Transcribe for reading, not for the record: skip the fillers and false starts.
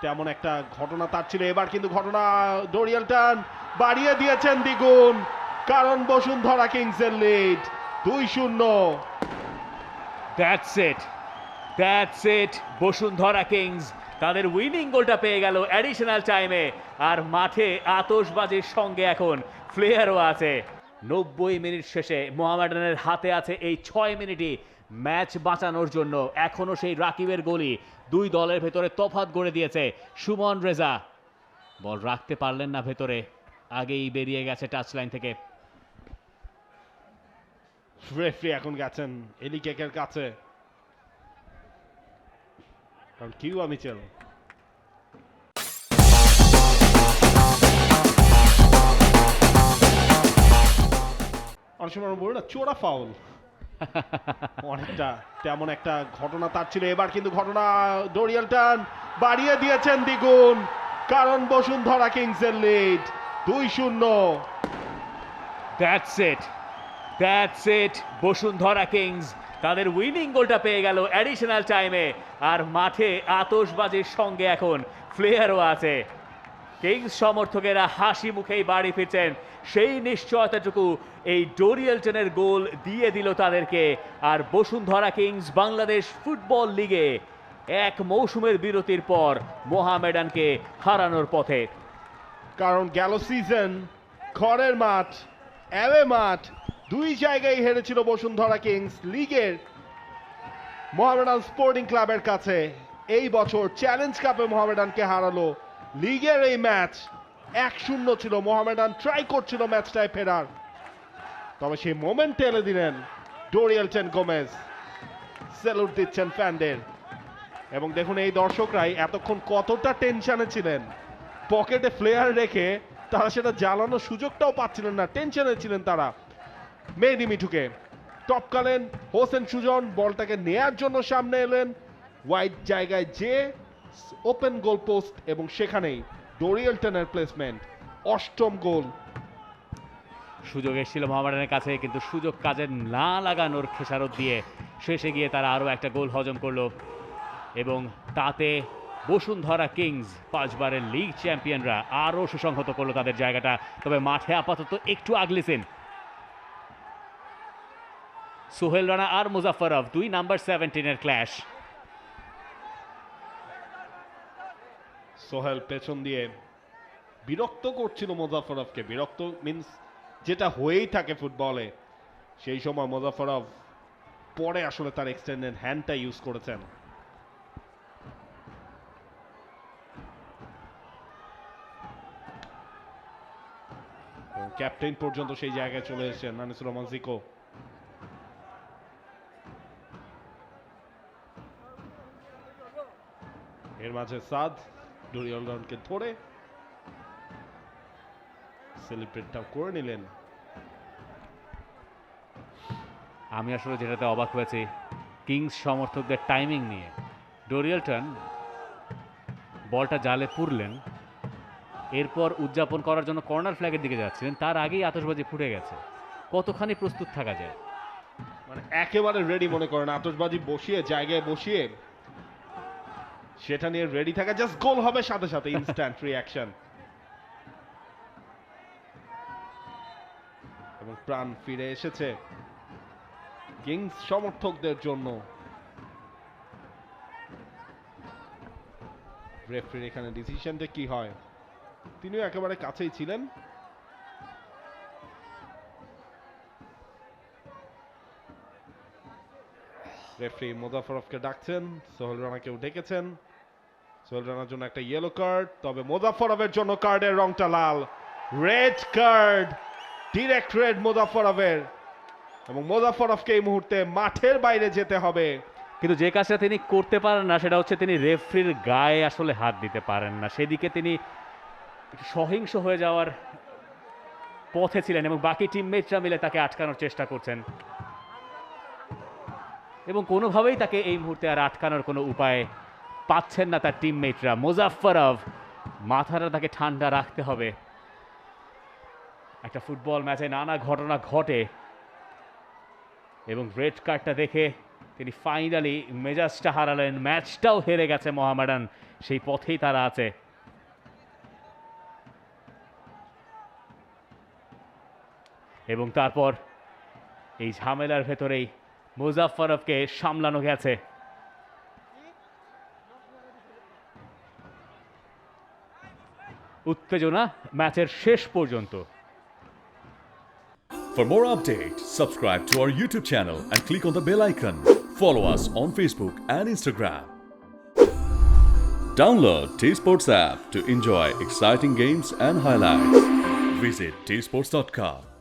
তেমন একটা ঘটনা তার ছিল, এবার কিন্তু ঘটনা ডোরিয়াল টার্ন বাড়িয়ে দিয়েছেন দ্বিগুণ, কারণ বসুন্ধরা কিংসের lead 2-0। That's it Bashundhara Kings তাদের উইনিং গোলটা পেয়ে গেল অ্যাডিশনাল টাইমে, আর মাঠে আতশবাজির সঙ্গে এখন ফ্লেয়ারও আছে। 90 মিনিট শেষে মোহামেডানের হাতে আছে এই 6 মিনিটই ম্যাচ বাঁচানোর জন্য। এখনো সেই রাকিবের গোলই দুই দলের ভেতরে তফাৎ গড়ে দিয়েছে। সুমন রেজা বল রাখতে পারলেন না ভেতরে, আগেই বেরিয়ে গেছে টাচ লাইন থেকে। রেফারি এখন গেছেন এলি কেকের কাছে, কারণ কিউবা মিচেল অনেক সময় আমরা বলি না চোরা ফাউল, অনেকটা তেমন একটা ঘটনা তার ছিল, এবার কিন্তু ঘটনা ডোরিয়াল টার্ন বাড়িয়ে দিয়েছেন দ্বিগুণ, কারণ বসুন্ধরা কিংসের lead 2-0। That's it Bashundhara Kings তাদের উইনিং গোলটা পেয়ে গেল অ্যাডিশনাল টাইমে, আর মাঠে আতশবাজির সঙ্গে এখন ফ্লেয়ারও আছে। কিংস সমর্থকেরা হাসি মুখেই বাড়ি ফিরছেন, সেই নিশ্চয়তাটুকু এই ডোরিয়েলটনের গোল দিয়ে দিল তাদেরকে। আর বসুন্ধরা কিংস বাংলাদেশ ফুটবল লিগে এক মৌসুমের বিরতির পর মোহামেডানকে হারানোর পথে। কারণ গেল সিজন ঘরের মাঠ অ্যাওয়ে মাঠ দুই জায়গায় হেরেছিল বসুন্ধরা কিংস লিগের মোহামেডান স্পোর্টিং ক্লাবের কাছে। এই বছর চ্যালেঞ্জ কাপে মোহামেডানকে হারালো। লিগের এই ম্যাচ 1-0 ছিল, মোহামেডান ট্রাই করছিল ম্যাচটায় ফেরার, তবে সেই মোমেন্ট টেনে দিলেন ডোরিয়েলটন গোমেজ। স্যালুট দিচ্ছেন ফ্যানদের। এবং দেখুন এই দর্শকরাই এতক্ষণ কতটা টেনশনে ছিলেন, পকেটে ফ্লেয়ার রেখে তারা সেটা জ্বালানোর সুযোগটাও পাচ্ছিলেন না, টেনশনে ছিলেন তারা। মেহেদী মিঠুকে টপকালেন হোসেন সুজন, বলটাকে নেয়ার জন্য সামনে এলেন, ওয়াইড জায়গায় যে ওপেন গোল পোস্ট, এবং সেখানেই ডোরিয়েলটনের প্লেসমেন্ট, অষ্টম গোল। সুযোগ এসেছিল মোহামেডানের কাছে, কিন্তু সুযোগ কাজে না লাগানোর খেসারত দিয়ে শেষে গিয়ে তারা আরও একটা গোল হজম করলো, এবং তাতে বসুন্ধরা কিংস 5 বারের লিগ চ্যাম্পিয়নরা আরও সুসংহত করলো তাদের জায়গাটা। তবে মাঠে আপাতত একটু আগলিছেন সোহেল রানা আর মুজাফফরভ, 2 নাম্বার 17-এর ক্ল্যাশ। সোহেল পেছন দিয়ে বিরক্ত করছিল মুজাফফরভকে, বিরক্ত মিন্স যেটা হয়েই থাকে ফুটবলে, সেই সময় মুজাফফরভ পরে আসলে তার এক্সটেন্ডেড হ্যান্ডটা ইউজ করেছেন। ক্যাপ্টেন পর্যন্ত সেই জায়গায় চলে এসেছেন আনিসুর রহমান জিকো। এর মাঝে সাদ ডোরিয়ালটনকে ধরে সেলিব্রেটটা করে নিলেন। আমি আসলে যেটাতে অবাক হয়েছি কিংস সমর্থকদের টাইমিং নিয়ে। ডোরিয়েলটন বলটা জালে পুরলেন, এরপর উদযাপন করার জন্য কর্নার ফ্ল্যাগের দিকে যাচ্ছিলেন, তার আগেই আতশবাজি ফুটে গেছে। কতখানি প্রস্তুত থাকা যায়, মানে একেবারে রেডি মনে করেন, আতশবাজি বসিয়ে জায়গায় বসিয়ে সেটা নিয়ে রেডি থাকা, জাস্ট গোল হবে সাথে সাথে ইনস্ট্যান্ট রিঅ্যাকশন, এবং প্রাণ ফিরে এসেছে কিংস সমর্থকদের জন্য। রেফারির এখানে ডিসিশনটা কি হয়, তিনিও একেবারে কাছেই ছিলেন। রেফারি মুজাফফরভকে ডাকছেন, সোহেল রানাকেও ডেকেছেন। সোহেল রানার জন্য একটা ইয়েলো কার্ড, তবে মুজাফফরভের জন্য কার্ডের রংটা লাল, রেড কার্ড, ডিরেক্ট রেড মুজাফফরভের, এবং মুজাফফরভকে এই মুহূর্তে মাঠের বাইরে যেতে হবে। কিন্তু যে কাজটা তিনি করতে পারেন না সেটা হচ্ছে তিনি রেফরির গায়ে আসলে হাত দিতে পারেন না, সেদিকে তিনি সহিংস হয়ে যাওয়ার পথে ছিলেন, এবং বাকি টিমমেটরা মিলে তাকে আটকানোর চেষ্টা করছেন, এবং কোনোভাবেই তাকে এই মুহূর্তে আর আটকানোর কোনো উপায় পাচ্ছেন না তার টিমমেটরা। মুজাফফরভ মাথাটা তাকে ঠান্ডা রাখতে হবে। একটা ফুটবল ম্যাচে নানা ঘটনা ঘটে, এবং রেড কার্ডটা দেখে তিনি ফাইনালি মেজাজটা হারালেন, ম্যাচটাও হেরে গেছে মোহামেডান, সেই পথেই তারা আছে। এবং তারপর এই ঝামেলার ভেতরেই মুজাফফরকে সামলানো গেছে। উত্তেজনা ম্যাচের শেষ পর্যন্ত। For more updates, subscribe to our YouTube channel and click on the bell icon. Follow us on Facebook and Instagram. Download T-Sports app to enjoy exciting games and highlights. Visit tsports.com.